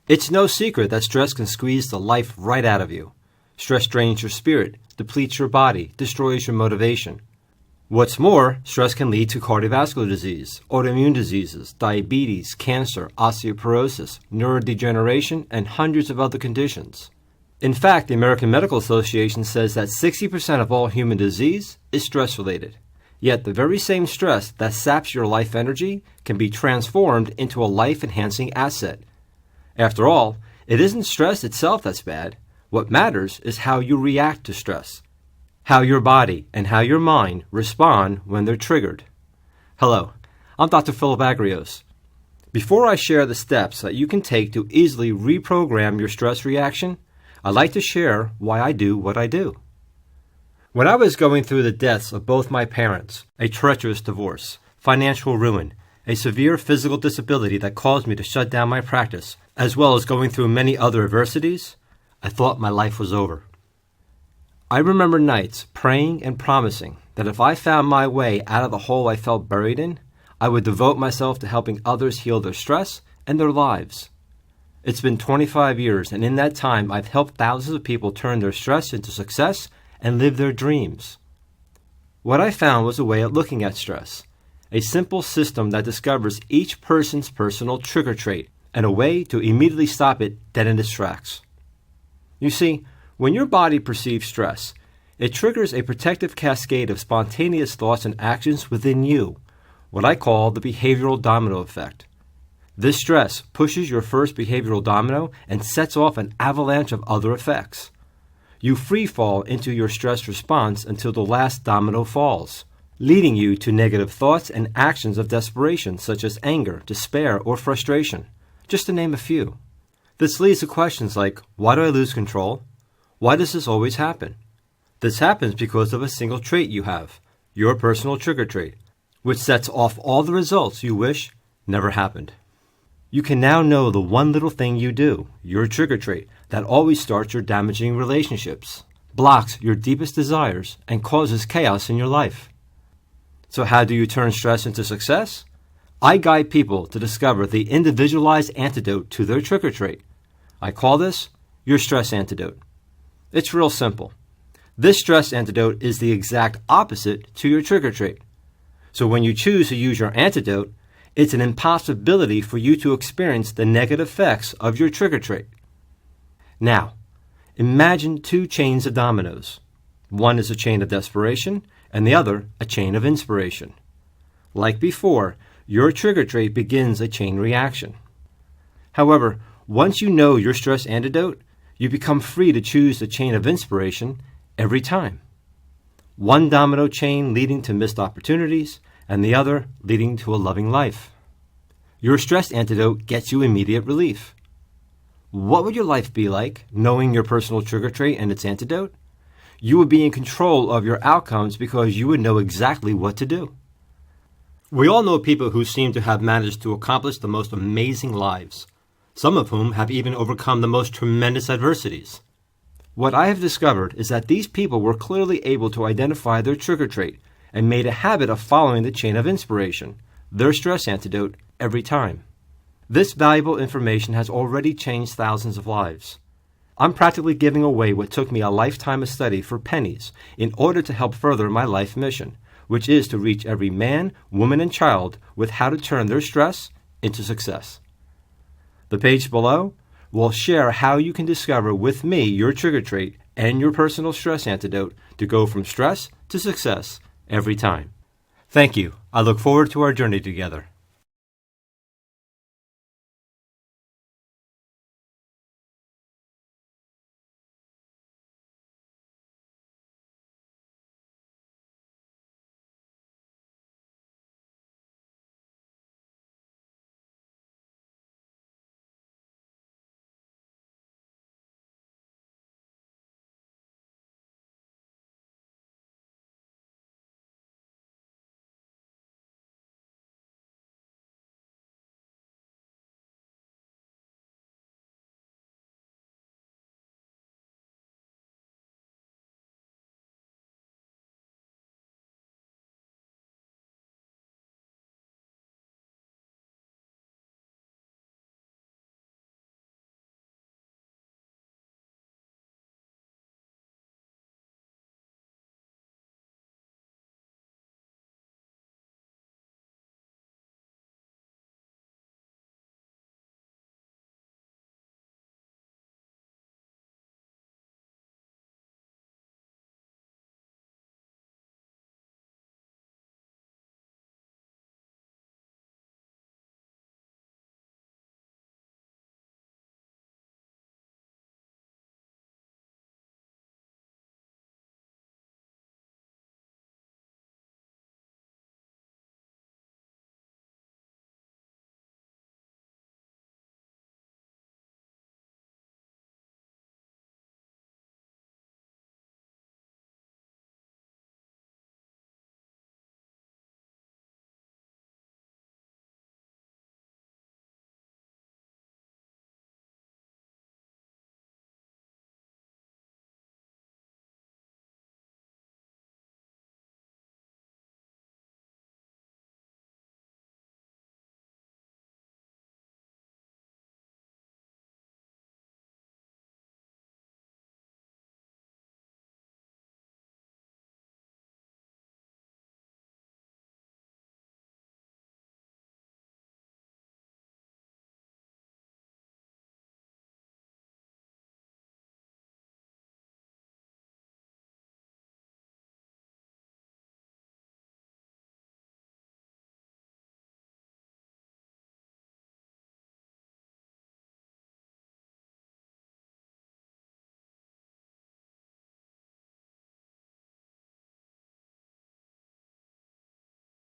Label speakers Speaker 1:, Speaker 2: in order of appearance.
Speaker 1: It's no secret that stress can squeeze the life right out of you. Stress drains your spirit, depletes your body, destroys your motivation. What's more, stress can lead to cardiovascular disease, autoimmune diseases, diabetes, cancer, osteoporosis, neurodegeneration, and hundreds of other conditions. In fact, the American Medical Association says that 60% of all human disease is stress-related. Yet the very same stress that saps your life energy can be transformed into a life-enhancing asset. After all, it isn't stress itself that's bad. What matters is how you react to stress, how your body and how your mind respond when they're triggered. Hello, I'm Dr. Philip Agrios. Before I share the steps that you can take to easily reprogram your stress reaction, I'd like to share why I do what I do. When I was going through the deaths of both my parents, a treacherous divorce, financial ruin, a severe physical disability that caused me to shut down my practice, as well as going through many other adversities, I thought my life was over. I remember nights praying and promising that if I found my way out of the hole I felt buried in, I would devote myself to helping others heal their stress and their lives. It's been 25 years, and in that time, I've helped thousands of people turn their stress into success and live their dreams. What I found was a way of looking at stress, a simple system that discovers each person's personal trigger trait and a way to immediately stop it dead in its tracks. You see, when your body perceives stress, it triggers a protective cascade of spontaneous thoughts and actions within you, what I call the behavioral domino effect. This stress pushes your first behavioral domino and sets off an avalanche of other effects. You free fall into your stress response until the last domino falls, leading you to negative thoughts and actions of desperation such as anger, despair, or frustration, just to name a few. This leads to questions like, why do I lose control? Why does this always happen? This happens because of a single trait you have, your personal trigger trait, which sets off all the results you wish never happened. You can now know the one little thing you do, your trigger trait, that always starts your damaging relationships, blocks your deepest desires, and causes chaos in your life. So how do you turn stress into success? I guide people to discover the individualized antidote to their trigger trait. I call this your Stress Antidote. It's real simple. This stress antidote is the exact opposite to your trigger trait. So when you choose to use your antidote, it's an impossibility for you to experience the negative effects of your trigger trait. Now, imagine two chains of dominoes. One is a chain of desperation, and the other a chain of inspiration. Like before, your trigger trait begins a chain reaction. However, once you know your stress antidote, you become free to choose the chain of inspiration every time. One domino chain leading to missed opportunities, and the other leading to a loving life. Your stress antidote gets you immediate relief. What would your life be like knowing your personal trigger trait and its antidote? You would be in control of your outcomes because you would know exactly what to do. We all know people who seem to have managed to accomplish the most amazing lives, some of whom have even overcome the most tremendous adversities. What I have discovered is that these people were clearly able to identify their trigger trait and made a habit of following the chain of inspiration, their stress antidote, every time. This valuable information has already changed thousands of lives. I'm practically giving away what took me a lifetime of study for pennies in order to help further my life mission, which is to reach every man, woman, and child with how to turn their stress into success. The page below will share how you can discover with me your trigger trait and your personal stress antidote to go from stress to success every time. Thank you. I look forward to our journey together.